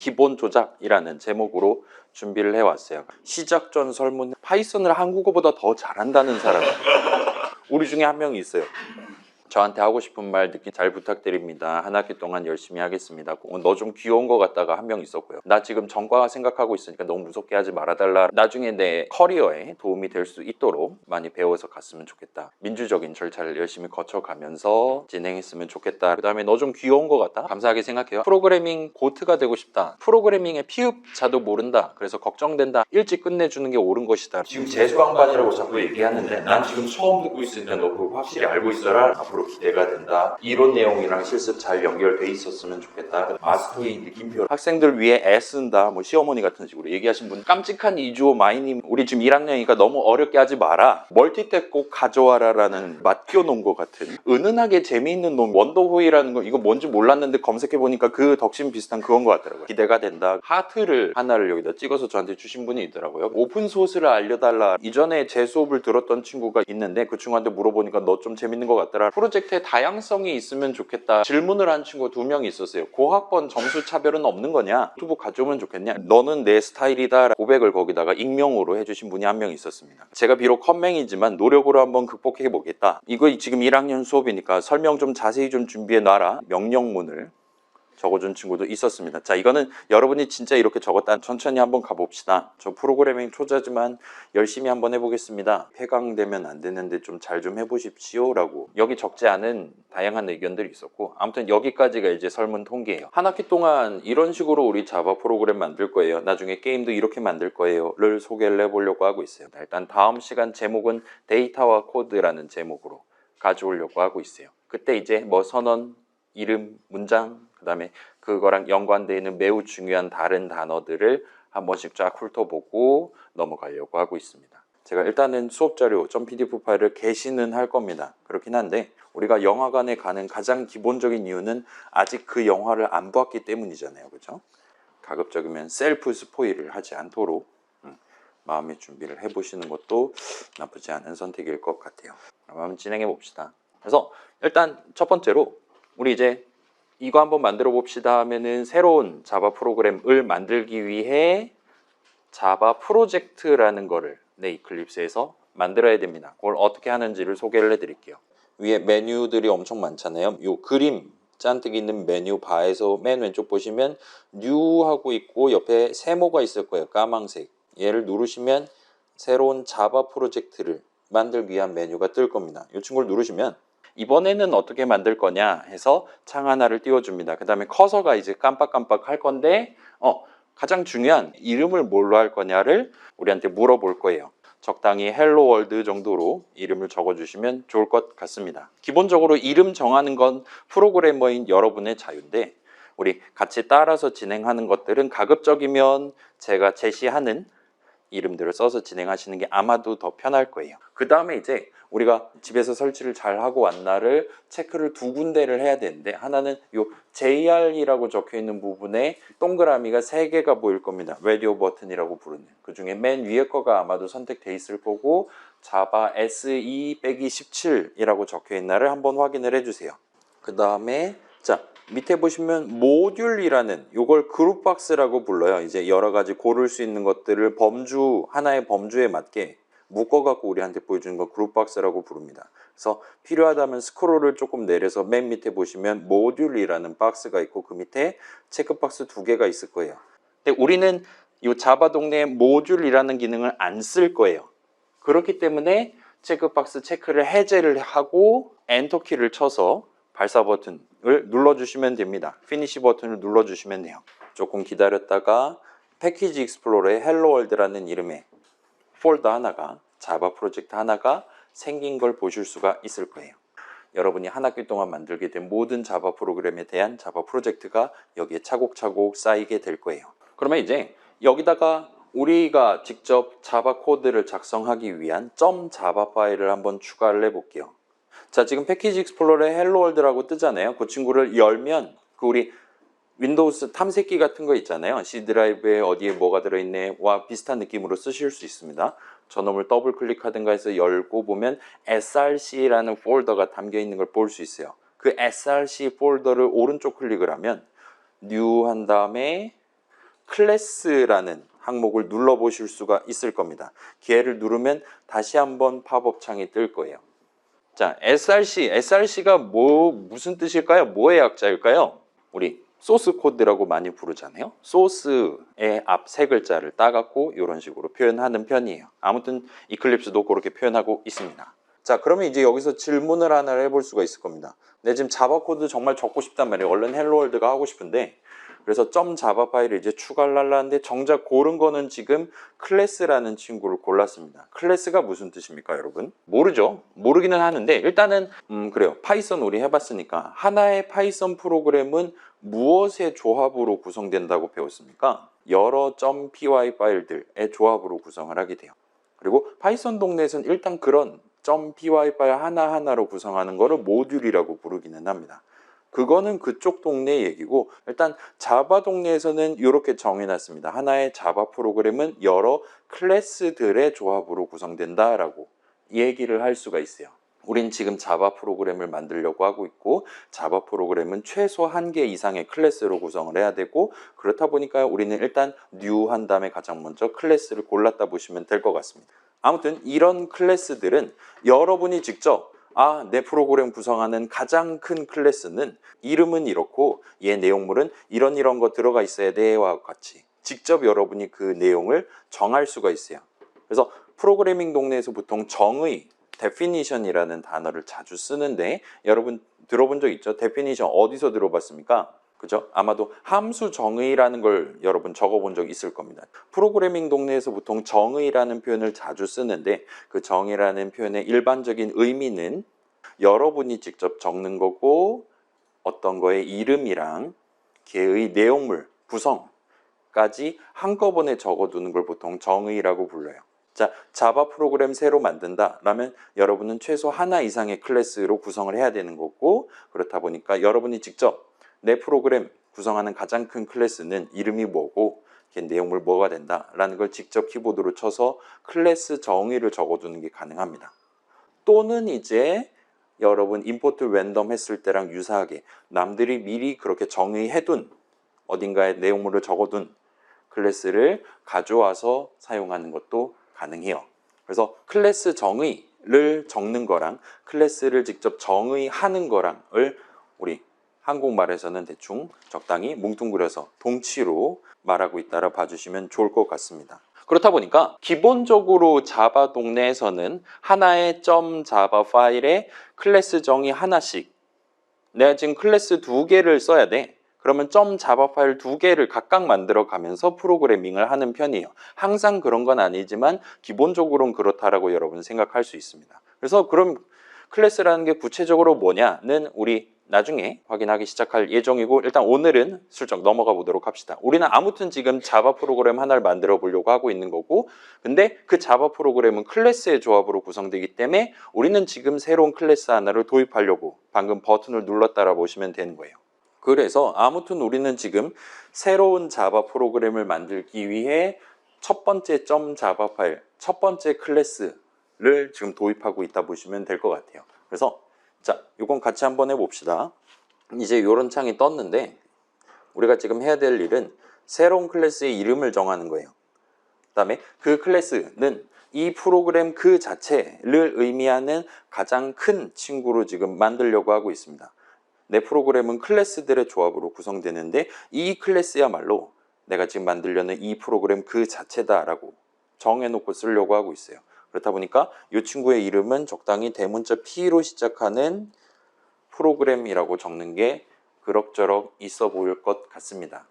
기본 조작이라는 제목으로 준비를 해왔어요. 시작 전 설문. 파이썬을 한국어보다 더 잘한다는 사람 우리 중에 한 명이 있어요. 저한테 하고 싶은 말 듣기 잘 부탁드립니다. 한 학기 동안 열심히 하겠습니다. 너 좀 귀여운 거 같다가 한 명 있었고요. 나 지금 전과 생각하고 있으니까 너무 무섭게 하지 말아달라. 나중에 내 커리어에 도움이 될 수 있도록 많이 배워서 갔으면 좋겠다. 민주적인 절차를 열심히 거쳐가면서 진행했으면 좋겠다. 그 다음에 너 좀 귀여운 거 같다. 감사하게 생각해요. 프로그래밍 고트가 되고 싶다. 프로그래밍의 피읍자도 모른다. 그래서 걱정된다. 일찍 끝내주는 게 옳은 것이다. 지금 재수강반이라고 자꾸 얘기하는데 난 지금 처음 듣고 있으니까 너 그거 확실히 알고 있어라. 앞으로 기대가 된다. 이론 내용이랑 실습 잘 연결돼 있었으면 좋겠다. 마스터의 느낌표. 학생들 위해 애쓴다. 뭐 시어머니 같은 식으로 얘기하신 분. 깜찍한 이주호 마이님. 우리 지금 1학년이니까 너무 어렵게 하지 마라. 멀티탭 꼭 가져와라 라는 맡겨놓은 것 같은 은은하게 재미있는 놈. 원더호이라는 거 이거 뭔지 몰랐는데 검색해보니까 그 덕심 비슷한 그건 것 같더라고요. 기대가 된다. 하트를 하나를 여기다 찍어서 저한테 주신 분이 있더라고요. 오픈소스를 알려달라. 이전에 제 수업을 들었던 친구가 있는데 그 친구한테 물어보니까 너 좀 재밌는 것 같더라. 프로젝트에 다양성이 있으면 좋겠다. 질문을 한 친구 2명이 있었어요. 고학번 점수 차별은 없는 거냐? 노트북 가져오면 좋겠냐? 너는 내 스타일이다. 고백을 거기다가 익명으로 해주신 분이 한 명 있었습니다. 제가 비록 컴맹이지만 노력으로 한번 극복해 보겠다. 이거 지금 1학년 수업이니까 설명 좀 자세히 좀 준비해 놔라. 명령문을 적어준 친구도 있었습니다. 자, 이거는 여러분이 진짜 이렇게 적었다. 천천히 한번 가봅시다. 저 프로그래밍 초짜지만 열심히 한번 해보겠습니다. 폐강되면 안 되는데 좀 잘 좀 해보십시오 라고 여기 적지 않은 다양한 의견들이 있었고 아무튼 여기까지가 이제 설문 통계예요. 한 학기 동안 이런 식으로 우리 자바 프로그램 만들 거예요. 나중에 게임도 이렇게 만들 거예요 를 소개를 해보려고 하고 있어요. 일단 다음 시간 제목은 데이터와 코드라는 제목으로 가져오려고 하고 있어요. 그때 이제 뭐 선언, 이름, 문장 그 다음에 그거랑 연관되어 있는 매우 중요한 다른 단어들을 한 번씩 쫙 훑어보고 넘어가려고 하고 있습니다. 제가 일단은 수업자료 .pdf 파일을 게시는 할 겁니다. 그렇긴 한데 우리가 영화관에 가는 가장 기본적인 이유는 아직 그 영화를 안 봤기 때문이잖아요. 그죠? 가급적이면 셀프 스포일을 하지 않도록 마음의 준비를 해보시는 것도 나쁘지 않은 선택일 것 같아요. 그럼 한번 진행해 봅시다. 그래서 일단 첫 번째로 우리 이제 이거 한번 만들어 봅시다 하면은 새로운 자바 프로그램을 만들기 위해 자바 프로젝트라는 거를 내 이클립스에서 만들어야 됩니다. 그걸 어떻게 하는지를 소개를 해드릴게요. 위에 메뉴들이 엄청 많잖아요. 요 그림 짠뜨기 있는 메뉴 바에서 맨 왼쪽 보시면 뉴 하고 있고 옆에 세모가 있을 거예요. 까망색. 얘를 누르시면 새로운 자바 프로젝트를 만들기 위한 메뉴가 뜰 겁니다. 이 친구를 누르시면 이번에는 어떻게 만들 거냐 해서 창 하나를 띄워줍니다. 그 다음에 커서가 이제 깜빡깜빡 할 건데 가장 중요한 이름을 뭘로 할 거냐를 우리한테 물어볼 거예요. 적당히 헬로 월드 정도로 이름을 적어주시면 좋을 것 같습니다. 기본적으로 이름 정하는 건 프로그래머인 여러분의 자유인데 우리 같이 따라서 진행하는 것들은 가급적이면 제가 제시하는 이름들을 써서 진행하시는 게 아마도 더 편할 거예요. 그 다음에 이제 우리가 집에서 설치를 잘 하고 왔나를 체크를 2군데를 해야 되는데 하나는 요 JR이라고 적혀 있는 부분에 동그라미가 3개가 보일 겁니다. 라디오 버튼이라고 부르는 그 중에 맨 위에 거가 아마도 선택돼 있을 거고 자바 SE-17이라고 적혀 있나를 한번 확인을 해주세요. 그 다음에 자 밑에 보시면 모듈이라는 요걸 그룹박스라고 불러요. 이제 여러 가지 고를 수 있는 것들을 하나의 범주에 맞게 묶어갖고 우리한테 보여주는 거 그룹박스라고 부릅니다. 그래서 필요하다면 스크롤을 조금 내려서 맨 밑에 보시면 모듈이라는 박스가 있고 그 밑에 체크박스 2개가 있을 거예요. 근데 우리는 이 자바 동네에 모듈이라는 기능을 안 쓸 거예요. 그렇기 때문에 체크박스 체크를 해제를 하고 엔터키를 쳐서 발사 버튼을 눌러주시면 됩니다. 피니시 버튼을 눌러주시면 돼요. 조금 기다렸다가 패키지 익스플로러의 헬로 월드라는 이름의 폴더 하나가 자바 프로젝트 하나가 생긴 걸 보실 수가 있을 거예요. 여러분이 한 학기 동안 만들게 된 모든 자바 프로그램에 대한 자바 프로젝트가 여기에 차곡차곡 쌓이게 될 거예요. 그러면 이제 여기다가 우리가 직접 자바 코드를 작성하기 위한 .java 파일을 한번 추가를 해볼게요. 자, 지금 패키지 익스플로러에 헬로 월드라고 뜨잖아요. 그 친구를 열면 그 우리 윈도우스 탐색기 같은 거 있잖아요. C 드라이브에 어디에 뭐가 들어있네와 비슷한 느낌으로 쓰실 수 있습니다. 저놈을 더블 클릭하든가 해서 열고 보면 src라는 폴더가 담겨 있는 걸 볼 수 있어요. 그 src 폴더를 오른쪽 클릭을 하면 new 한 다음에 클래스라는 항목을 눌러보실 수가 있을 겁니다. 기회를 누르면 다시 한번 팝업 창이 뜰 거예요. 자, SRC가 무슨 뜻일까요? 뭐의 약자일까요? 우리 소스 코드라고 많이 부르잖아요. 소스의 앞 세 글자를 따갖고 이런 식으로 표현하는 편이에요. 아무튼 이클립스도 그렇게 표현하고 있습니다. 자, 그러면 이제 여기서 질문을 하나 해볼 수가 있을 겁니다. 내 지금 자바 코드 정말 적고 싶단 말이에요. 얼른 헬로월드가 하고 싶은데, 그래서 .자바 파일을 이제 추가를 하려는데 정작 고른 거는 지금 클래스라는 친구를 골랐습니다. 클래스가 무슨 뜻입니까, 여러분? 모르죠? 모르기는 하는데 일단은 그래요. 파이썬 우리 해봤으니까 하나의 파이썬 프로그램은 무엇의 조합으로 구성된다고 배웠습니까? 여러 .py 파일들의 조합으로 구성을 하게 돼요. 그리고 파이썬 동네에서는 일단 그런 .py 파일 하나하나로 구성하는 거를 모듈이라고 부르기는 합니다. 그거는 그쪽 동네 얘기고, 일단 자바 동네에서는 이렇게 정해놨습니다. 하나의 자바 프로그램은 여러 클래스들의 조합으로 구성된다라고 얘기를 할 수가 있어요. 우린 지금 자바 프로그램을 만들려고 하고 있고, 자바 프로그램은 최소 1개 이상의 클래스로 구성을 해야 되고, 그렇다 보니까 우리는 일단 new 한 다음에 가장 먼저 클래스를 골랐다 보시면 될 것 같습니다. 아무튼 이런 클래스들은 여러분이 직접 내 프로그램 구성하는 가장 큰 클래스는 이름은 이렇고 얘 내용물은 이런 거 들어가 있어야 돼와 같이 직접 여러분이 그 내용을 정할 수가 있어요. 그래서 프로그래밍 동네에서 보통 정의, definition이라는 단어를 자주 쓰는데, 여러분 들어본 적 있죠? definition 어디서 들어봤습니까? 그죠? 아마도 함수 정의라는 걸 여러분 적어본 적 있을 겁니다. 프로그래밍 동네에서 보통 정의라는 표현을 자주 쓰는데, 그 정의라는 표현의 일반적인 의미는 여러분이 직접 적는 거고, 어떤 거의 이름이랑 걔의 내용물, 구성까지 한꺼번에 적어두는 걸 보통 정의라고 불러요. 자, 자바 프로그램 새로 만든다 라면 여러분은 최소 하나 이상의 클래스로 구성을 해야 되는 거고, 그렇다 보니까 여러분이 직접 내 프로그램 구성하는 가장 큰 클래스는 이름이 뭐고 걔 내용물 뭐가 된다 라는 걸 직접 키보드로 쳐서 클래스 정의를 적어두는 게 가능합니다. 또는 이제 여러분 임포트 랜덤 했을 때랑 유사하게 남들이 미리 그렇게 정의해둔 어딘가에 내용물을 적어둔 클래스를 가져와서 사용하는 것도 가능해요. 그래서 클래스 정의를 적는 거랑 클래스를 직접 정의하는 거랑을 우리 한국말에서는 대충 적당히 뭉뚱그려서 동치로 말하고 있다라 봐주시면 좋을 것 같습니다. 그렇다 보니까 기본적으로 자바 동네에서는 하나의 .자바 파일에 클래스 정의 하나씩, 내가 지금 클래스 2개를 써야 돼. 그러면 .자바 파일 2개를 각각 만들어 가면서 프로그래밍을 하는 편이에요. 항상 그런 건 아니지만 기본적으로는 그렇다라고 여러분 생각할 수 있습니다. 그래서 그럼 클래스라는 게 구체적으로 뭐냐는 우리 나중에 확인하기 시작할 예정이고, 일단 오늘은 슬쩍 넘어가 보도록 합시다. 우리는 아무튼 지금 자바 프로그램 하나를 만들어 보려고 하고 있는 거고, 근데 그 자바 프로그램은 클래스의 조합으로 구성되기 때문에 우리는 지금 새로운 클래스 하나를 도입하려고 방금 버튼을 눌렀다라 보시면 되는 거예요. 그래서 아무튼 우리는 지금 새로운 자바 프로그램을 만들기 위해 첫 번째 .자바 파일, 첫 번째 클래스를 지금 도입하고 있다 보시면 될 것 같아요. 그래서 자, 이건 같이 한번 해봅시다. 이제 이런 창이 떴는데 우리가 지금 해야 될 일은 새로운 클래스의 이름을 정하는 거예요. 그 다음에 그 클래스는 이 프로그램 그 자체를 의미하는 가장 큰 친구로 지금 만들려고 하고 있습니다. 내 프로그램은 클래스들의 조합으로 구성되는데 이 클래스야말로 내가 지금 만들려는 이 프로그램 그 자체다라고 정해놓고 쓰려고 하고 있어요. 그렇다 보니까 이 친구의 이름은 적당히 대문자 P로 시작하는 프로그램이라고 적는 게 그럭저럭 있어 보일 것 같습니다.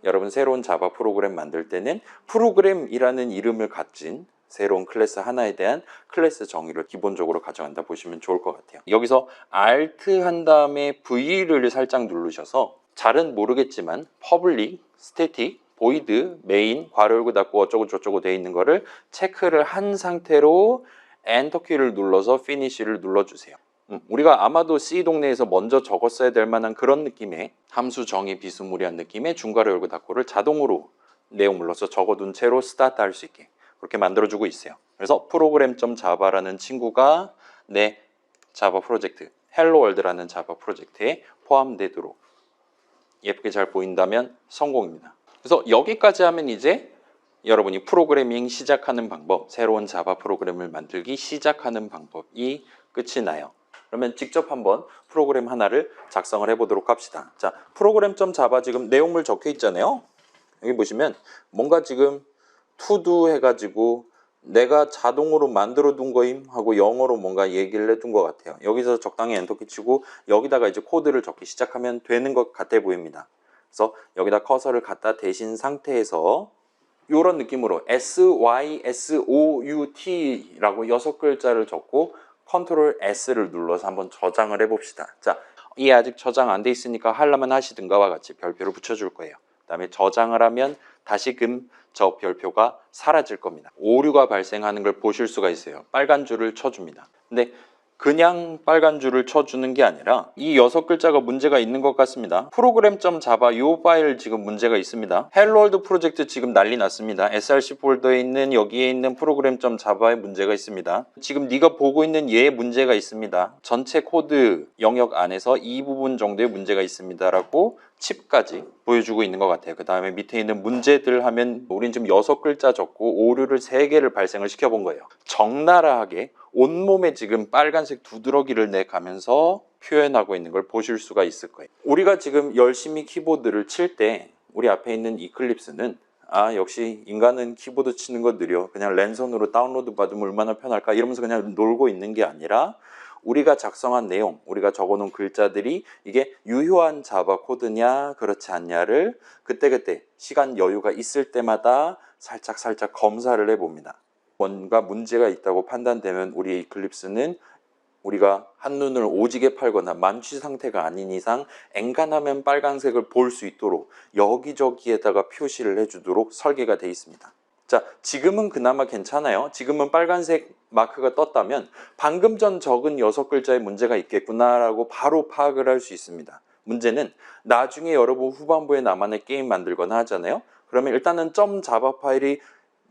여러분 새로운 자바 프로그램 만들 때는 프로그램이라는 이름을 가진 새로운 클래스 하나에 대한 클래스 정의를 기본적으로 가져간다 보시면 좋을 것 같아요. 여기서 Alt 한 다음에 V를 살짝 누르셔서 잘은 모르겠지만 public, static, void, main, 괄호 열고 닫고 어쩌고 저쩌고 되어 있는 거를 체크를 한 상태로 엔터 키를 눌러서 finish를 눌러주세요. 우리가 아마도 C 동네에서 먼저 적었어야 될 만한 그런 느낌의 함수 정의 비스무리한 느낌의 중괄호 열고 닫고를 자동으로 내용물로서 적어둔 채로 스타트 할 수 있게 그렇게 만들어주고 있어요. 그래서 program.java라는 친구가 내 자바 프로젝트, 헬로월드라는 자바 프로젝트에 포함되도록 예쁘게 잘 보인다면 성공입니다. 그래서 여기까지 하면 이제 여러분이 프로그래밍 시작하는 방법, 새로운 자바 프로그램을 만들기 시작하는 방법이 끝이 나요. 그러면 직접 한번 프로그램 하나를 작성을 해보도록 합시다. 자, 프로그램.자바 지금 내용물 적혀 있잖아요. 여기 보시면 뭔가 지금 투두 해가지고 내가 자동으로 만들어 둔 거임 하고 영어로 뭔가 얘기를 해둔 것 같아요. 여기서 적당히 엔터키 치고 여기다가 이제 코드를 적기 시작하면 되는 것 같아 보입니다. 그래서 여기다 커서를 갖다 대신 상태에서 이런 느낌으로 SYSOUT라고 6글자를 적고 컨트롤 S를 눌러서 한번 저장을 해봅시다. 자, 이게 아직 저장 안 돼 있으니까 하려면 하시든가와 같이 별표를 붙여줄 거예요. 그 다음에 저장을 하면 다시금 저 별표가 사라질 겁니다. 오류가 발생하는 걸 보실 수가 있어요. 빨간 줄을 쳐줍니다. 근데 그냥 빨간 줄을 쳐주는 게 아니라 이 6글자가 문제가 있는 것 같습니다. 프로그램.자바 이 파일 지금 문제가 있습니다. 헬로월드 프로젝트 지금 난리 났습니다. src 폴더에 있는 여기에 있는 프로그램.자바에 문제가 있습니다. 지금 네가 보고 있는 얘에 문제가 있습니다. 전체 코드 영역 안에서 이 부분 정도의 문제가 있습니다 라고 칩까지 보여주고 있는 것 같아요. 그 다음에 밑에 있는 문제들 하면 우린 지금 6글자 적고 오류를 3개를 발생을 시켜본 거예요. 적나라하게 온몸에 지금 빨간색 두드러기를 내가면서 표현하고 있는 걸 보실 수가 있을 거예요. 우리가 지금 열심히 키보드를 칠 때 우리 앞에 있는 이클립스는 역시 인간은 키보드 치는 거 느려, 그냥 랜선으로 다운로드 받으면 얼마나 편할까 이러면서 그냥 놀고 있는 게 아니라 우리가 작성한 내용, 우리가 적어놓은 글자들이 이게 유효한 자바 코드냐 그렇지 않냐를 그때그때 시간 여유가 있을 때마다 살짝 검사를 해봅니다. 뭔가 문제가 있다고 판단되면 우리 이클립스는 우리가 한눈을 오지게 팔거나 만취 상태가 아닌 이상 엔간하면 빨간색을 볼 수 있도록 여기저기에다가 표시를 해주도록 설계가 되어 있습니다. 자, 지금은 그나마 괜찮아요. 지금은 빨간색 마크가 떴다면 방금 전 적은 6글자에 문제가 있겠구나라고 바로 파악을 할 수 있습니다. 문제는 나중에 여러분 후반부에 나만의 게임 만들거나 하잖아요. 그러면 일단은 .자바 파일이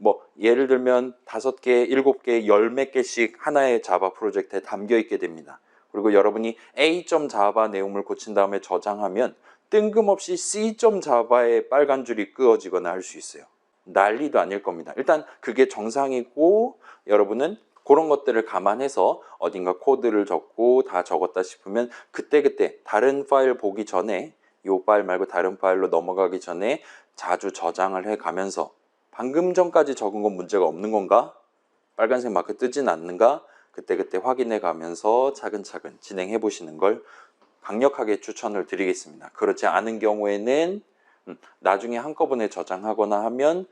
뭐 예를 들면 5개, 7개, 10몇 개씩 하나의 자바 프로젝트에 담겨 있게 됩니다. 그리고 여러분이 A.자바 내용물 고친 다음에 저장하면 뜬금없이 C.자바의 빨간 줄이 끄어지거나 할 수 있어요. 난리도 아닐 겁니다. 일단 그게 정상이고 여러분은 그런 것들을 감안해서 어딘가 코드를 적고 다 적었다 싶으면 그때그때 다른 파일 보기 전에 이 파일 말고 다른 파일로 넘어가기 전에 자주 저장을 해가면서 방금 전까지 적은 건 문제가 없는 건가? 빨간색 마크 뜨진 않는가? 그때그때 확인해 가면서 차근차근 진행해 보시는 걸 강력하게 추천을 드리겠습니다. 그렇지 않은 경우에는 나중에 한꺼번에 저장하거나 하면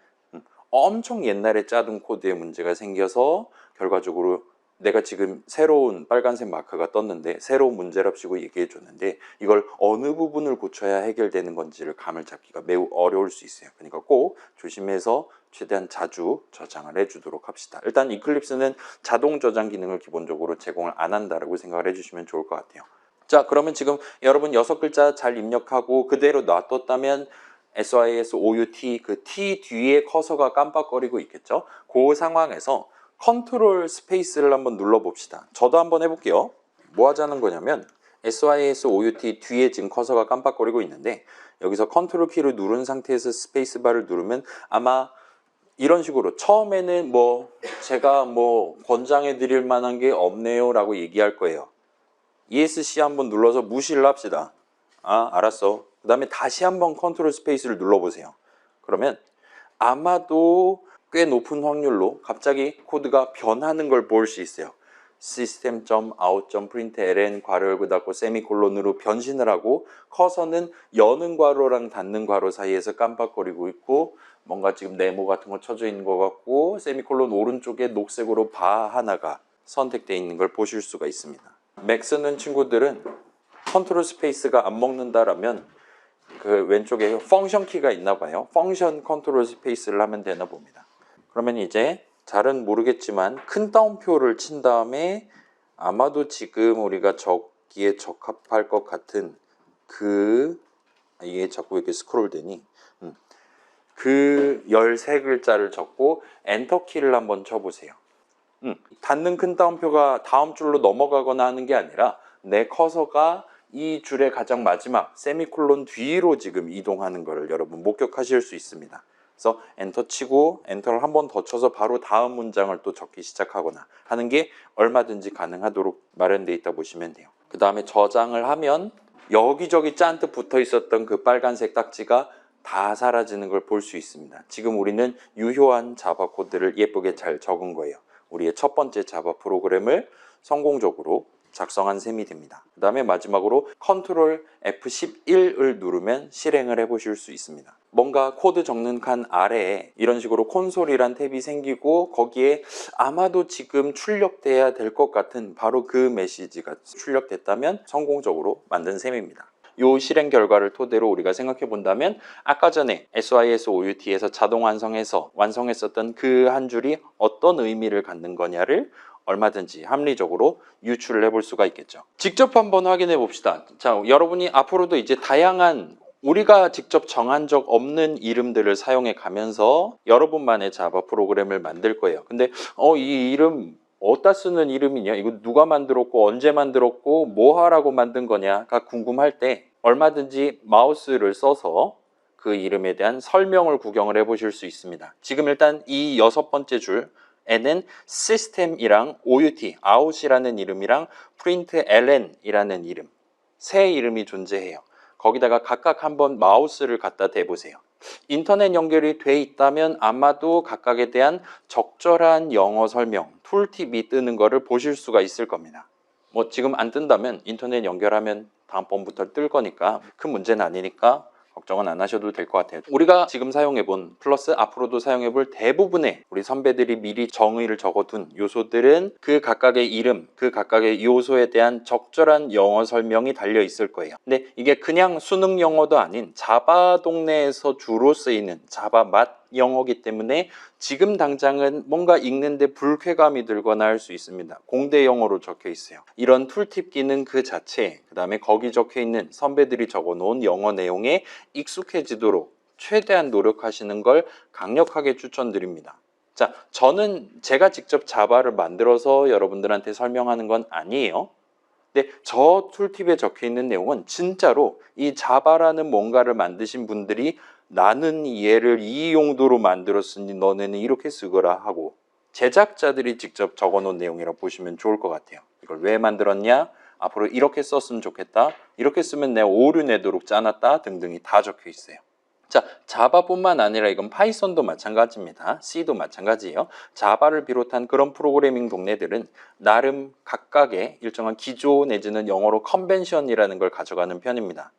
엄청 옛날에 짜둔 코드에 문제가 생겨서 결과적으로 내가 지금 새로운 빨간색 마크가 떴는데 새로운 문제랍시고 얘기해 줬는데 이걸 어느 부분을 고쳐야 해결되는 건지를 감을 잡기가 매우 어려울 수 있어요. 그러니까 꼭 조심해서 최대한 자주 저장을 해주도록 합시다. 일단 이클립스는 자동 저장 기능을 기본적으로 제공을 안 한다라고 생각을 해주시면 좋을 것 같아요. 자, 그러면 지금 여러분 6글자 잘 입력하고 그대로 놔뒀다면 SYSOUT 그 T 뒤에 커서가 깜빡거리고 있겠죠. 그 상황에서 컨트롤 스페이스를 한번 눌러봅시다. 저도 한번 해볼게요. 뭐 하자는 거냐면 SYSOUT 뒤에 지금 커서가 깜빡거리고 있는데 여기서 컨트롤 키를 누른 상태에서 스페이스 바를 누르면 아마 이런 식으로 처음에는 제가 권장해 드릴 만한 게 없네요 라고 얘기할 거예요. ESC 한번 눌러서 무시를 합시다. 알았어. 그 다음에 다시 한번 컨트롤 스페이스를 눌러보세요. 그러면 아마도 꽤 높은 확률로 갑자기 코드가 변하는 걸 볼 수 있어요. system.out.println 괄호 열고 닫고 세미콜론으로 변신을 하고 커서는 여는 괄호랑 닫는 괄호 사이에서 깜빡거리고 있고 뭔가 지금 네모 같은 거 쳐져 있는 것 같고 세미콜론 오른쪽에 녹색으로 바 하나가 선택되어 있는 걸 보실 수가 있습니다. 맥 쓰는 친구들은 컨트롤 스페이스가 안 먹는다라면 그 왼쪽에 펑션 키가 있나 봐요. 펑션 컨트롤 스페이스를 하면 되나 봅니다. 그러면 이제 잘은 모르겠지만 큰 따옴표를 친 다음에 아마도 지금 우리가 적기에 적합할 것 같은 이게 자꾸 이렇게 스크롤 되니 그 13글자를 적고 엔터 키를 한번 쳐보세요. 닫는 큰 따옴표가 다음 줄로 넘어가거나 하는 게 아니라 내 커서가 이 줄의 가장 마지막 세미콜론 뒤로 지금 이동하는 것을 여러분 목격하실 수 있습니다. 그래서 엔터 치고 엔터를 한 번 더 쳐서 바로 다음 문장을 또 적기 시작하거나 하는 게 얼마든지 가능하도록 마련되어 있다 보시면 돼요. 그 다음에 저장을 하면 여기저기 잔뜩 붙어 있었던 그 빨간색 딱지가 다 사라지는 걸 볼 수 있습니다. 지금 우리는 유효한 자바 코드를 예쁘게 잘 적은 거예요. 우리의 첫 번째 자바 프로그램을 성공적으로 작성한 셈이 됩니다. 그 다음에 마지막으로 컨트롤 F11을 누르면 실행을 해보실 수 있습니다. 뭔가 코드 적는 칸 아래에 이런 식으로 콘솔이란 탭이 생기고 거기에 아마도 지금 출력돼야 될 것 같은 바로 그 메시지가 출력됐다면 성공적으로 만든 셈입니다. 이 실행 결과를 토대로 우리가 생각해 본다면 아까 전에 SYSOUT에서 자동 완성했었던 그 한 줄이 어떤 의미를 갖는 거냐를 얼마든지 합리적으로 유출을 해볼 수가 있겠죠. 직접 한번 확인해 봅시다. 자, 여러분이 앞으로도 이제 다양한 우리가 직접 정한 적 없는 이름들을 사용해 가면서 여러분만의 자바 프로그램을 만들 거예요. 근데 이 이름 어디다 쓰는 이름이냐? 이거 누가 만들었고 언제 만들었고 뭐 하라고 만든 거냐가 궁금할 때 얼마든지 마우스를 써서 그 이름에 대한 설명을 구경을 해 보실 수 있습니다. 지금 일단 이 6번째 줄에는 시스템이랑 out이라는 이름이랑 println이라는 이름 세 이름이 존재해요. 거기다가 각각 한번 마우스를 갖다 대보세요. 인터넷 연결이 돼 있다면 아마도 각각에 대한 적절한 영어 설명, 툴팁이 뜨는 거를 보실 수가 있을 겁니다. 뭐 지금 안 뜬다면 인터넷 연결하면 다음번부터 뜰 거니까 큰 문제는 아니니까 걱정은 안 하셔도 될 것 같아요. 우리가 지금 사용해본 플러스 앞으로도 사용해볼 대부분의 우리 선배들이 미리 정의를 적어둔 요소들은 그 각각의 이름, 그 각각의 요소에 대한 적절한 영어 설명이 달려 있을 거예요. 근데 이게 그냥 수능 영어도 아닌 자바 동네에서 주로 쓰이는 자바 맛 영어기 때문에 지금 당장은 뭔가 읽는데 불쾌감이 들거나 할 수 있습니다. 공대 영어로 적혀 있어요. 이런 툴팁 기능 그 자체, 그 다음에 거기 적혀 있는 선배들이 적어 놓은 영어 내용에 익숙해지도록 최대한 노력하시는 걸 강력하게 추천드립니다. 자, 저는 제가 직접 자바를 만들어서 여러분들한테 설명하는 건 아니에요. 근데 저 툴팁에 적혀 있는 내용은 진짜로 이 자바라는 뭔가를 만드신 분들이 나는 얘를 이 용도로 만들었으니 너네는 이렇게 쓰거라 하고 제작자들이 직접 적어놓은 내용이라고 보시면 좋을 것 같아요. 이걸 왜 만들었냐? 앞으로 이렇게 썼으면 좋겠다. 이렇게 쓰면 내가 오류 내도록 짜놨다 등등이 다 적혀 있어요. 자, 자바뿐만 아니라 이건 파이썬도 마찬가지입니다. C도 마찬가지예요. 자바를 비롯한 그런 프로그래밍 동네들은 나름 각각의 일정한 기조 내지는 영어로 컨벤션이라는 걸 가져가는 편입니다.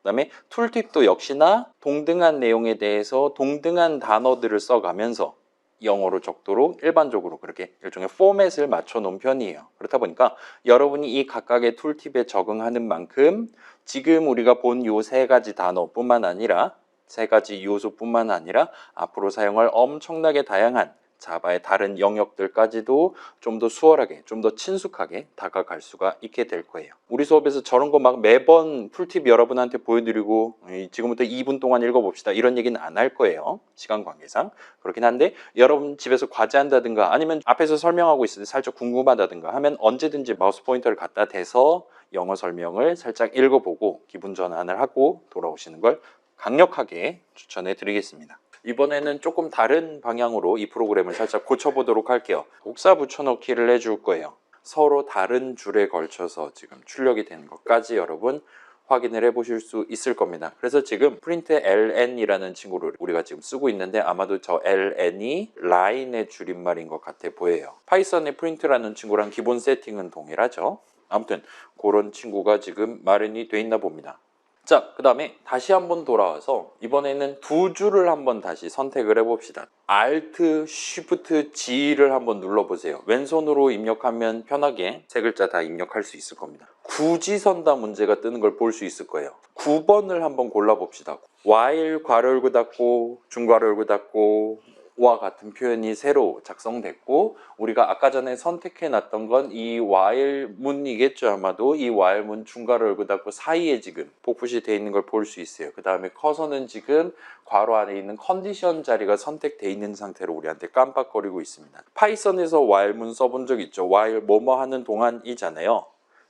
그 다음에 툴팁도 역시나 동등한 내용에 대해서 동등한 단어들을 써가면서 영어로 적도록 일반적으로 그렇게 일종의 포맷을 맞춰 놓은 편이에요. 그렇다 보니까 여러분이 이 각각의 툴팁에 적응하는 만큼 지금 우리가 본 요 세 가지 단어뿐만 아니라 세 가지 요소뿐만 아니라 앞으로 사용할 엄청나게 다양한 자바의 다른 영역들까지도 좀 더 수월하게, 좀 더 친숙하게 다가갈 수가 있게 될 거예요. 우리 수업에서 저런 거 막 매번 툴팁 여러분한테 보여드리고 지금부터 2분 동안 읽어봅시다 이런 얘기는 안 할 거예요. 시간 관계상. 그렇긴 한데 여러분 집에서 과제한다든가 아니면 앞에서 설명하고 있을 때 살짝 궁금하다든가 하면 언제든지 마우스 포인터를 갖다 대서 영어 설명을 살짝 읽어보고 기분 전환을 하고 돌아오시는 걸 강력하게 추천해 드리겠습니다. 이번에는 조금 다른 방향으로 이 프로그램을 살짝 고쳐보도록 할게요. 복사 붙여넣기를 해줄 거예요. 서로 다른 줄에 걸쳐서 지금 출력이 되는 것까지 여러분 확인을 해보실 수 있을 겁니다. 그래서 지금 println이라는 친구를 우리가 지금 쓰고 있는데 아마도 저 ln이 라인의 줄임말인 것 같아 보여요. 파이썬의 print라는 친구랑 기본 세팅은 동일하죠. 아무튼 그런 친구가 지금 마련이 돼 있나 봅니다. 자, 그 다음에 다시 한번 돌아와서 이번에는 두 줄을 한번 다시 선택을 해봅시다. Alt, Shift, G를 한번 눌러보세요. 왼손으로 입력하면 편하게 세 글자 다 입력할 수 있을 겁니다. 굳이 선다 문제가 뜨는 걸 볼 수 있을 거예요. 9번을 한번 골라봅시다. while 괄호 열고 닫고 중괄호 열고 닫고 와 같은 표현이 새로 작성됐고 우리가 아까 전에 선택해 놨던 건 이 while 문이겠죠. 아마도 이 while 문 중괄호 열고 닫고 사이에 지금 복붙이 되어 있는 걸 볼 수 있어요. 그 다음에 커서는 지금 괄호 안에 있는 컨디션 자리가 선택되어 있는 상태로 우리한테 깜빡거리고 있습니다. 파이썬에서 while 문 써본 적 있죠. while 뭐뭐 하는 동안이잖아요.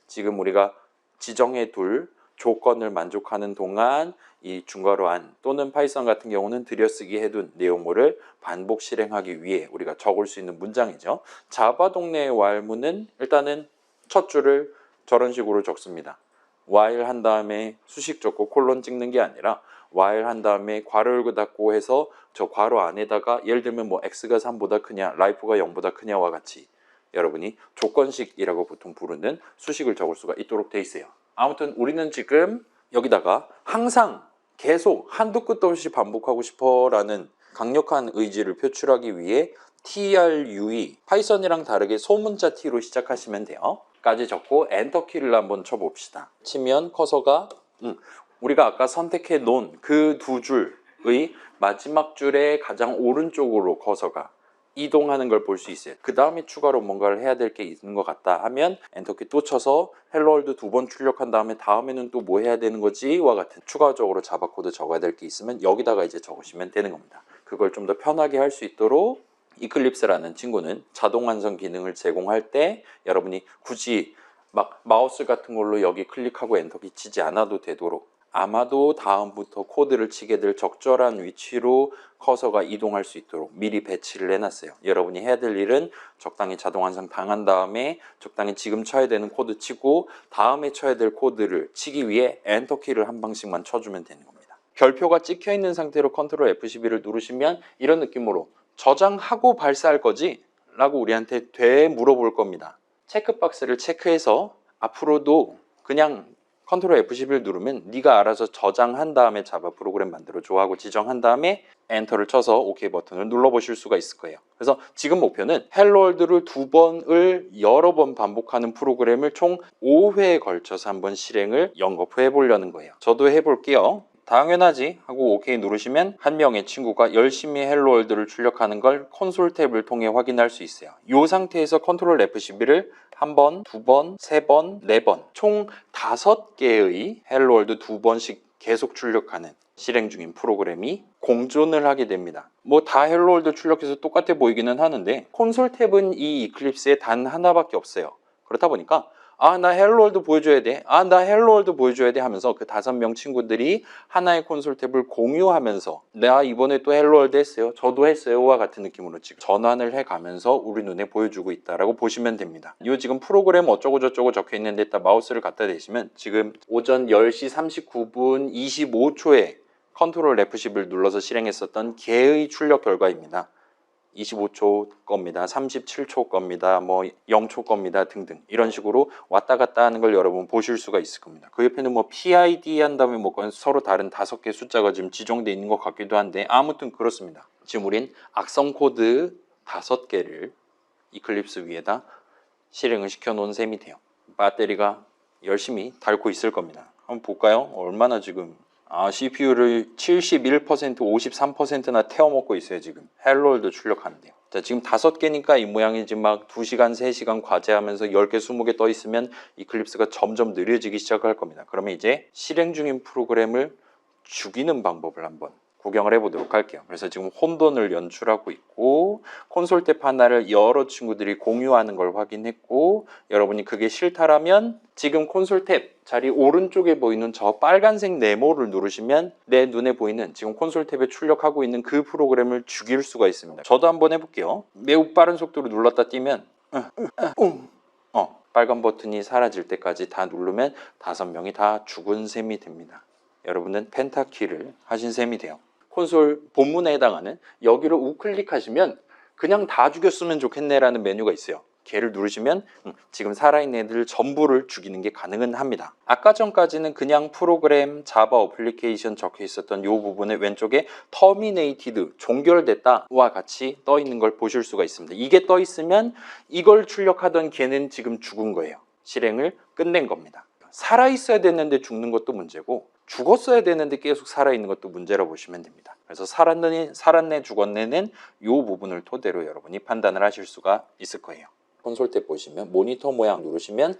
지금 우리가 지정해 둘 조건을 만족하는 동안 이 중괄호 안 또는 파이썬 같은 경우는 들여쓰기 해둔 내용물을 반복 실행하기 위해 우리가 적을 수 있는 문장이죠. 자바 동네의 while문은 일단은 첫 줄을 저런 식으로 적습니다. while 한 다음에 수식 적고 콜론 찍는 게 아니라 while 한 다음에 괄호 열고 닫고 해서 저 괄호 안에다가 예를 들면 뭐 x가 3보다 크냐 life가 0보다 크냐와 같이 여러분이 조건식이라고 보통 부르는 수식을 적을 수가 있도록 돼 있어요. 아무튼 우리는 지금 여기다가 항상 계속 한도 끝도 없이 반복하고 싶어 라는 강력한 의지를 표출하기 위해 true 파이썬이랑 다르게 소문자 t로 시작하시면 돼요. 까지 적고 엔터키를 한번 쳐봅시다. 치면 커서가 우리가 아까 선택해 놓은 그 두 줄의 마지막 줄의 가장 오른쪽으로 커서가 이동하는 걸 볼 수 있어요. 그 다음에 추가로 뭔가를 해야 될 게 있는 것 같다 하면 엔터키 또 쳐서 헬로 월드 2번 출력한 다음에 다음에는 또 뭐 해야 되는 거지? 와 같은 추가적으로 자바 코드 적어야 될 게 있으면 여기다가 이제 적으시면 되는 겁니다. 그걸 좀 더 편하게 할 수 있도록 이클립스라는 친구는 자동 완성 기능을 제공할 때 여러분이 굳이 막 마우스 같은 걸로 여기 클릭하고 엔터키 치지 않아도 되도록 아마도 다음부터 코드를 치게 될 적절한 위치로 커서가 이동할 수 있도록 미리 배치를 해놨어요. 여러분이 해야 될 일은 적당히 자동 완성 당한 다음에 적당히 지금 쳐야 되는 코드 치고 다음에 쳐야 될 코드를 치기 위해 엔터키를 한 방씩만 쳐주면 되는 겁니다. 별표가 찍혀 있는 상태로 컨트롤 F12를 누르시면 이런 느낌으로 저장하고 발사할 거지? 라고 우리한테 되물어볼 겁니다. 체크박스를 체크해서 앞으로도 그냥 컨트롤 F11 누르면 네가 알아서 저장한 다음에 자바 프로그램 만들어줘 하고 지정한 다음에 엔터를 쳐서 OK 버튼을 눌러보실 수가 있을 거예요. 그래서 지금 목표는 헬로 월드를 2번을 여러 번 반복하는 프로그램을 총 5회에 걸쳐서 한번 실행을 연거푸 해보려는 거예요. 저도 해볼게요. 당연하지 하고 OK 누르시면 한 명의 친구가 열심히 헬로 월드를 출력하는 걸 콘솔 탭을 통해 확인할 수 있어요. 이 상태에서 컨트롤 F11을 한 번, 두 번, 세 번, 네 번 총 5개의 헬로 월드 2번씩 계속 출력하는 실행 중인 프로그램이 공존을 하게 됩니다. 뭐 다 헬로 월드 출력해서 똑같아 보이기는 하는데 콘솔 탭은 이 이클립스에 단 하나밖에 없어요. 그렇다 보니까 나 헬로 월드 보여줘야 돼. 나 헬로 월드 보여줘야 돼 하면서 그 5명 친구들이 하나의 콘솔 탭을 공유하면서 내가 이번에 또 헬로 월드 했어요. 저도 했어요와 같은 느낌으로 지금 전환을 해가면서 우리 눈에 보여주고 있다라고 보시면 됩니다. 이 지금 프로그램 어쩌고 저쩌고 적혀 있는데 딱 마우스를 갖다 대시면 지금 오전 10시 39분 25초에 컨트롤 F10을 눌러서 실행했었던 개의 출력 결과입니다. 25초 겁니다. 37초 겁니다. 뭐 0초 겁니다. 등등 이런 식으로 왔다 갔다 하는 걸 여러분 보실 수가 있을 겁니다. 그 옆에는 뭐 PID 한 다음에 뭐 서로 다른 5개 숫자가 지금 지정되어 있는 것 같기도 한데 아무튼 그렇습니다. 지금 우린 악성 코드 5개를 이클립스 위에다 실행을 시켜 놓은 셈이 돼요. 배터리가 열심히 닳고 있을 겁니다. 한번 볼까요? 얼마나 지금 CPU를 71%, 53%나 태워먹고 있어요. 지금 헬로 월드 출력하는데요. 자, 지금 5개니까 이 모양이지 막 2시간, 3시간 과제하면서 10개, 20개 떠 있으면 이클립스가 점점 느려지기 시작할 겁니다. 그러면 이제 실행 중인 프로그램을 죽이는 방법을 한번 구경을 해보도록 할게요. 그래서 지금 혼돈을 연출하고 있고 콘솔 탭 하나를 여러 친구들이 공유하는 걸 확인했고 여러분이 그게 싫다라면 지금 콘솔 탭 자리 오른쪽에 보이는 저 빨간색 네모를 누르시면 내 눈에 보이는 지금 콘솔 탭에 출력하고 있는 그 프로그램을 죽일 수가 있습니다. 저도 한번 해볼게요. 매우 빠른 속도로 눌렀다 띄면 빨간 버튼이 사라질 때까지 다 누르면 5명이 다 죽은 셈이 됩니다. 여러분은 펜타키를 하신 셈이 돼요. 콘솔 본문에 해당하는 여기를 우클릭하시면 그냥 다 죽였으면 좋겠네라는 메뉴가 있어요. 걔를 누르시면 지금 살아있는 애들 전부를 죽이는 게 가능은 합니다. 아까 전까지는 그냥 프로그램 자바 어플리케이션 적혀 있었던 이 부분에 왼쪽에 터미네이티드 종결됐다와 같이 떠 있는 걸 보실 수가 있습니다. 이게 떠 있으면 이걸 출력하던 걔는 지금 죽은 거예요. 실행을 끝낸 겁니다. 살아있어야 됐는데 죽는 것도 문제고 죽었어야 되는데 계속 살아있는 것도 문제라고 보시면 됩니다. 그래서 살았네 죽었네는 이 부분을 토대로 여러분이 판단을 하실 수가 있을 거예요. 콘솔 탭 보시면 모니터 모양 누르시면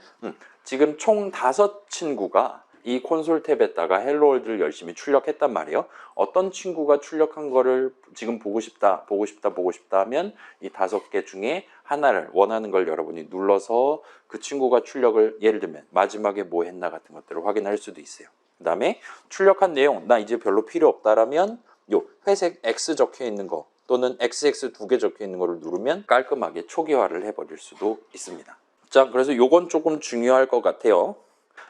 지금 총 5친구가 이 콘솔 탭에다가 헬로 월드를 열심히 출력했단 말이에요. 어떤 친구가 출력한 거를 지금 보고 싶다 하면 이 5개 중에 하나를 원하는 걸 여러분이 눌러서 그 친구가 출력을 예를 들면 마지막에 뭐 했나 같은 것들을 확인할 수도 있어요. 그 다음에 출력한 내용 나 이제 별로 필요 없다라면 요 회색 X 적혀 있는 거 또는 XX 2개 적혀 있는 거를 누르면 깔끔하게 초기화를 해버릴 수도 있습니다. 자, 그래서 요건 조금 중요할 것 같아요.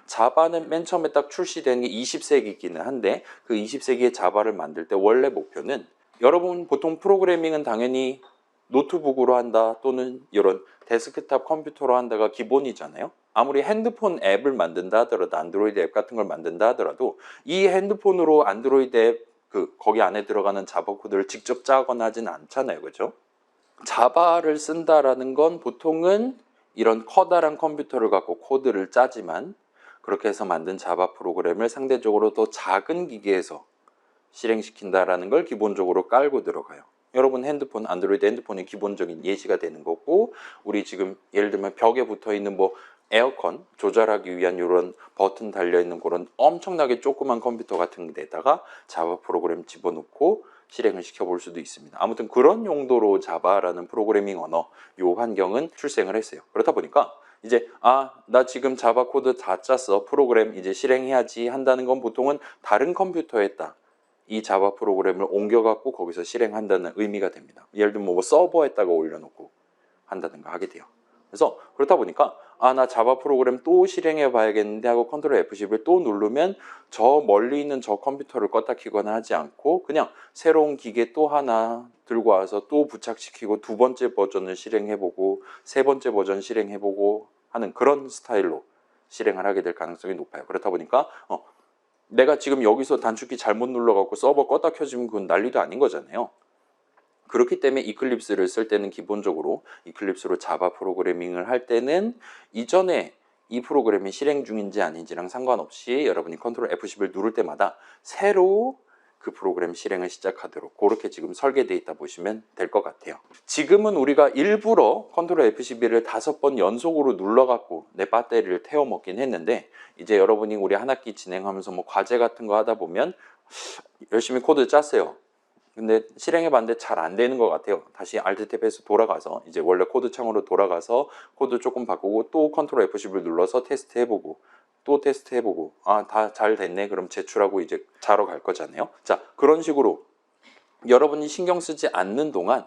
자바는 맨 처음에 딱 출시된 게 20세기기는 한데 그 20세기의 자바를 만들 때 원래 목표는 여러분 보통 프로그래밍은 당연히 노트북으로 한다 또는 이런 데스크탑 컴퓨터로 한다가 기본이잖아요. 아무리 핸드폰 앱을 만든다 하더라도 안드로이드 앱 같은 걸 만든다 하더라도 이 핸드폰으로 안드로이드 앱 거기 안에 들어가는 자바 코드를 직접 짜거나 하진 않잖아요. 그죠? 자바를 쓴다라는 건 보통은 이런 커다란 컴퓨터를 갖고 코드를 짜지만 그렇게 해서 만든 자바 프로그램을 상대적으로 더 작은 기계에서 실행시킨다라는 걸 기본적으로 깔고 들어가요. 여러분 핸드폰, 안드로이드 핸드폰이 기본적인 예시가 되는 거고 우리 지금 예를 들면 벽에 붙어 있는 뭐 에어컨 조절하기 위한 이런 버튼 달려있는 그런 엄청나게 조그만 컴퓨터 같은 데다가 자바 프로그램 집어넣고 실행을 시켜볼 수도 있습니다. 아무튼 그런 용도로 자바라는 프로그래밍 언어 요 환경은 출생을 했어요. 그렇다 보니까 이제 나 지금 자바 코드 다 짰어 프로그램 이제 실행해야지 한다는 건 보통은 다른 컴퓨터에다 이 자바 프로그램을 옮겨갖고 거기서 실행한다는 의미가 됩니다. 예를 들면 뭐 서버에다가 올려놓고 한다든가 하게 돼요. 그래서 그렇다 보니까 나 자바 프로그램 또 실행해 봐야겠는데 하고 컨트롤 F10을 또 누르면 저 멀리 있는 저 컴퓨터를 껐다 키거나 하지 않고 그냥 새로운 기계 또 하나 들고 와서 또 부착시키고 2번째 버전을 실행해보고 3번째 버전 실행해보고 하는 그런 스타일로 실행을 하게 될 가능성이 높아요. 그렇다 보니까 내가 지금 여기서 단축키 잘못 눌러갖고 서버 껐다 켜지면 그건 난리도 아닌 거잖아요. 그렇기 때문에 이클립스를 쓸 때는 기본적으로 이클립스로 자바 프로그래밍을 할 때는 이전에 이 프로그램이 실행 중인지 아닌지랑 상관없이 여러분이 컨트롤 F10을 누를 때마다 새로 그 프로그램 실행을 시작하도록 그렇게 지금 설계되어 있다 보시면 될 것 같아요. 지금은 우리가 일부러 컨트롤 F11을 5번 연속으로 눌러갖고 내 배터리를 태워 먹긴 했는데 이제 여러분이 우리 한 학기 진행하면서 뭐 과제 같은 거 하다 보면 열심히 코드 짰어요. 근데 실행해 봤는데 잘 안 되는 것 같아요. 다시 Alt 탭에서 돌아가서 이제 원래 코드 창으로 돌아가서 코드 조금 바꾸고 또 컨트롤 F10을 눌러서 테스트 해보고 또 테스트 해보고 다 잘 됐네 그럼 제출하고 이제 자러 갈 거잖아요. 자, 그런 식으로 여러분이 신경 쓰지 않는 동안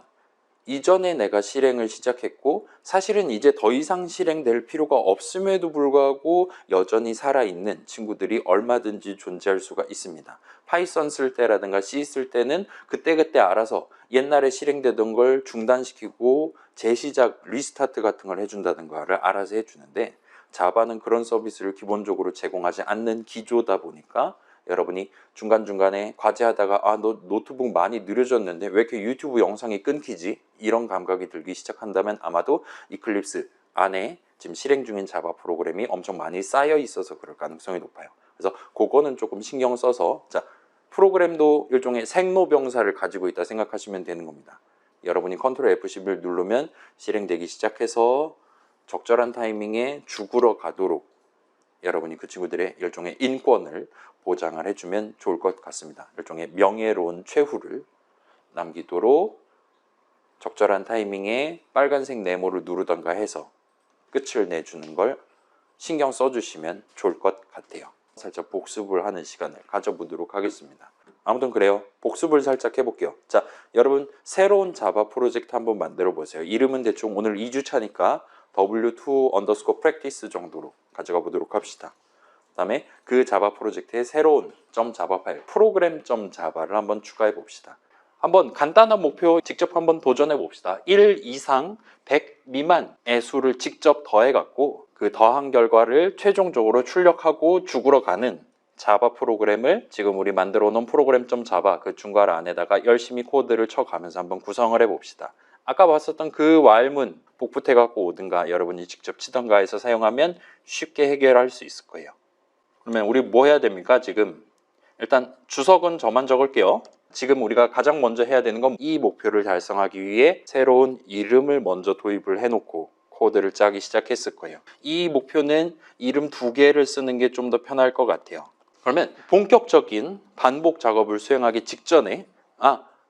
이전에 내가 실행을 시작했고 사실은 이제 더 이상 실행될 필요가 없음에도 불구하고 여전히 살아있는 친구들이 얼마든지 존재할 수가 있습니다. 파이썬 쓸 때라든가 C 쓸 때는 그때그때 알아서 옛날에 실행되던 걸 중단시키고 재시작, 리스타트 같은 걸 해준다든가를 알아서 해주는데 자바는 그런 서비스를 기본적으로 제공하지 않는 기조다 보니까 여러분이 중간중간에 과제하다가 너 노트북 많이 느려졌는데 왜 이렇게 유튜브 영상이 끊기지? 이런 감각이 들기 시작한다면 아마도 이클립스 안에 지금 실행 중인 자바 프로그램이 엄청 많이 쌓여 있어서 그럴 가능성이 높아요. 그래서 그거는 조금 신경 써서 프로그램도 일종의 생로병사를 가지고 있다 생각하시면 되는 겁니다. 여러분이 컨트롤 F11 누르면 실행되기 시작해서 적절한 타이밍에 죽으러 가도록 여러분이 그 친구들의 일종의 인권을 보장을 해주면 좋을 것 같습니다. 일종의 명예로운 최후를 남기도록 적절한 타이밍에 빨간색 네모를 누르던가 해서 끝을 내주는 걸 신경 써주시면 좋을 것 같아요. 살짝 복습을 하는 시간을 가져보도록 하겠습니다. 아무튼 그래요. 복습을 살짝 해볼게요. 자, 여러분 새로운 자바 프로젝트 한번 만들어 보세요. 이름은 대충 오늘 2주차니까 w2_practice 정도로 가져가 보도록 합시다. 그 다음에 그 자바 프로젝트에 새로운 .java 파일 program.java를 한번 추가해 봅시다. 한번 간단한 목표 직접 한번 도전해 봅시다. 1 이상 100 미만의 수를 직접 더해 갖고 그 더한 결과를 최종적으로 출력하고 죽으러 가는 자바 프로그램을 지금 우리 만들어 놓은 program.java 그 중괄 안에다가 열심히 코드를 쳐가면서 한번 구성을 해 봅시다. 아까 봤었던 그 왈문 복붙해 갖고 오든가 여러분이 직접 치던가 해서 사용하면 쉽게 해결할 수 있을 거예요. 그러면 우리 뭐 해야 됩니까? 지금 일단 주석은 저만 적을게요. 지금 우리가 가장 먼저 해야 되는 건 이 목표를 달성하기 위해 새로운 이름을 먼저 도입을 해놓고 코드를 짜기 시작했을 거예요. 이 목표는 이름 2개를 쓰는 게 좀 더 편할 것 같아요. 그러면 본격적인 반복 작업을 수행하기 직전에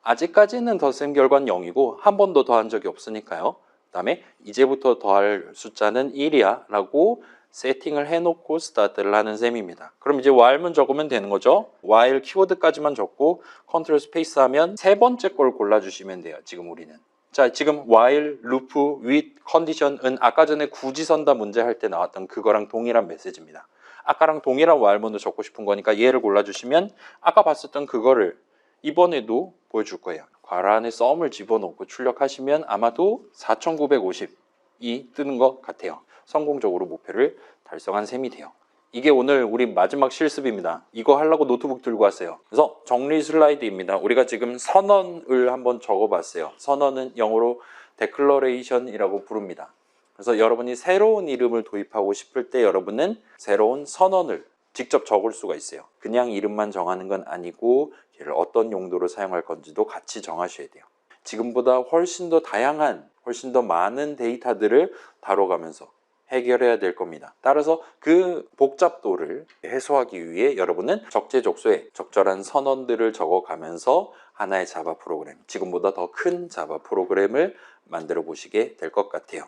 아직까지는 덧셈 결과는 0이고 한 번도 더한 적이 없으니까요. 그 다음에 이제부터 더할 숫자는 1이야 라고 세팅을 해놓고 스타트를 하는 셈입니다. 그럼 이제 while문 적으면 되는 거죠. while 키워드까지만 적고 컨트롤 스페이스 하면 세 번째 걸 골라주시면 돼요. 지금 우리는. 자, 지금 while, loop, with, condition은 아까 전에 굳이 선다 문제 할 때 나왔던 그거랑 동일한 메시지입니다. 아까랑 동일한 while문을 적고 싶은 거니까 얘를 골라주시면 아까 봤었던 그거를 이번에도 보여줄 거예요. 괄호 안에 썸을 집어넣고 출력하시면 아마도 4950이 뜨는 것 같아요. 성공적으로 목표를 달성한 셈이 돼요. 이게 오늘 우리 마지막 실습입니다. 이거 하려고 노트북 들고 왔어요. 그래서 정리 슬라이드입니다. 우리가 지금 선언을 한번 적어봤어요. 선언은 영어로 declaration이라고 부릅니다. 그래서 여러분이 새로운 이름을 도입하고 싶을 때 여러분은 새로운 선언을 직접 적을 수가 있어요. 그냥 이름만 정하는 건 아니고 얘를 어떤 용도로 사용할 건지도 같이 정하셔야 돼요. 지금보다 훨씬 더 다양한, 훨씬 더 많은 데이터들을 다뤄가면서 해결해야 될 겁니다. 따라서 그 복잡도를 해소하기 위해 여러분은 적재적소에 적절한 선언들을 적어가면서 하나의 자바 프로그램, 지금보다 더 큰 자바 프로그램을 만들어 보시게 될 것 같아요.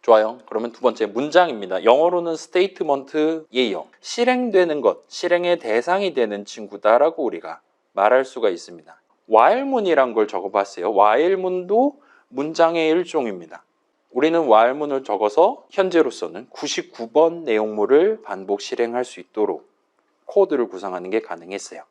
좋아요. 그러면 두 번째 문장입니다. 영어로는 스테이트먼트예요. 실행되는 것, 실행의 대상이 되는 친구다라고 우리가 말할 수가 있습니다. while문이란 걸 적어봤어요. while문도 문장의 일종입니다. 우리는 while문을 적어서 현재로서는 99번 내용물을 반복 실행할 수 있도록 코드를 구성하는 게 가능했어요.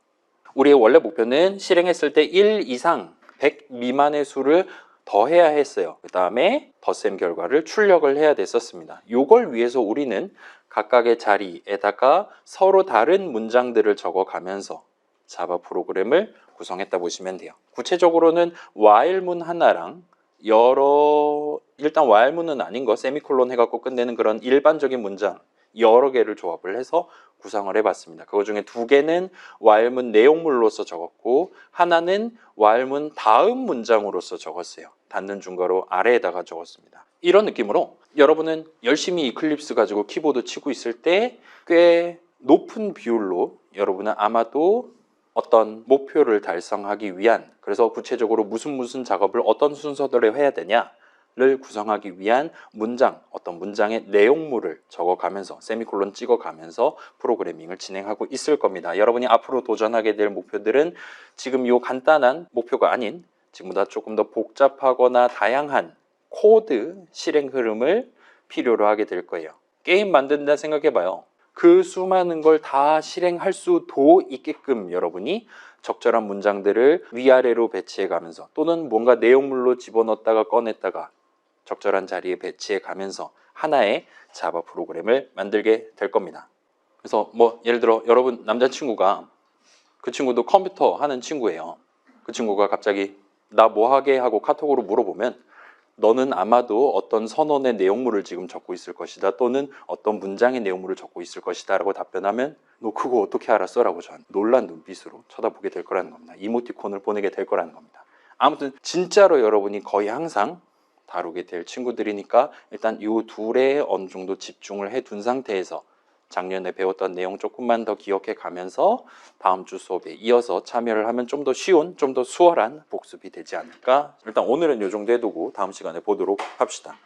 우리의 원래 목표는 실행했을 때 1 이상 100 미만의 수를 더해야 했어요. 그 다음에 덧셈 결과를 출력을 해야 됐었습니다. 이걸 위해서 우리는 각각의 자리에다가 서로 다른 문장들을 적어가면서 자바 프로그램을 구성했다 보시면 돼요. 구체적으로는 while문 하나랑 일단 while문은 아닌 거 세미콜론 해갖고 끝내는 그런 일반적인 문장 여러 개를 조합을 해서 구성을 해봤습니다. 그거 중에 2개는 while문 내용물로서 적었고 하나는 while문 다음 문장으로서 적었어요. 닫는 중괄호 아래에다가 적었습니다. 이런 느낌으로 여러분은 열심히 이클립스 가지고 키보드 치고 있을 때 꽤 높은 비율로 여러분은 아마도 어떤 목표를 달성하기 위한, 그래서 구체적으로 무슨 작업을 어떤 순서대로 해야 되냐를 구성하기 위한 문장, 어떤 문장의 내용물을 적어가면서 세미콜론 찍어가면서 프로그래밍을 진행하고 있을 겁니다. 여러분이 앞으로 도전하게 될 목표들은 지금 이 간단한 목표가 아닌 지금보다 조금 더 복잡하거나 다양한 코드 실행 흐름을 필요로 하게 될 거예요. 게임 만든다 생각해봐요. 그 수많은 걸 다 실행할 수도 있게끔 여러분이 적절한 문장들을 위아래로 배치해 가면서 또는 뭔가 내용물로 집어넣었다가 꺼냈다가 적절한 자리에 배치해 가면서 하나의 자바 프로그램을 만들게 될 겁니다. 그래서 뭐 예를 들어 여러분 남자친구가, 그 친구도 컴퓨터 하는 친구예요. 그 친구가 갑자기 나 뭐 하게 하고 카톡으로 물어보면 너는 아마도 어떤 선언의 내용물을 지금 적고 있을 것이다, 또는 어떤 문장의 내용물을 적고 있을 것이다 라고 답변하면 너 그거 어떻게 알았어? 라고 저한테 놀란 눈빛으로 쳐다보게 될 거라는 겁니다. 이모티콘을 보내게 될 거라는 겁니다. 아무튼 진짜로 여러분이 거의 항상 다루게 될 친구들이니까 일단 이 둘에 어느 정도 집중을 해둔 상태에서 작년에 배웠던 내용 조금만 더 기억해 가면서 다음 주 수업에 이어서 참여를 하면 좀 더 쉬운, 좀 더 수월한 복습이 되지 않을까. 일단 오늘은 이 정도 해두고 다음 시간에 보도록 합시다.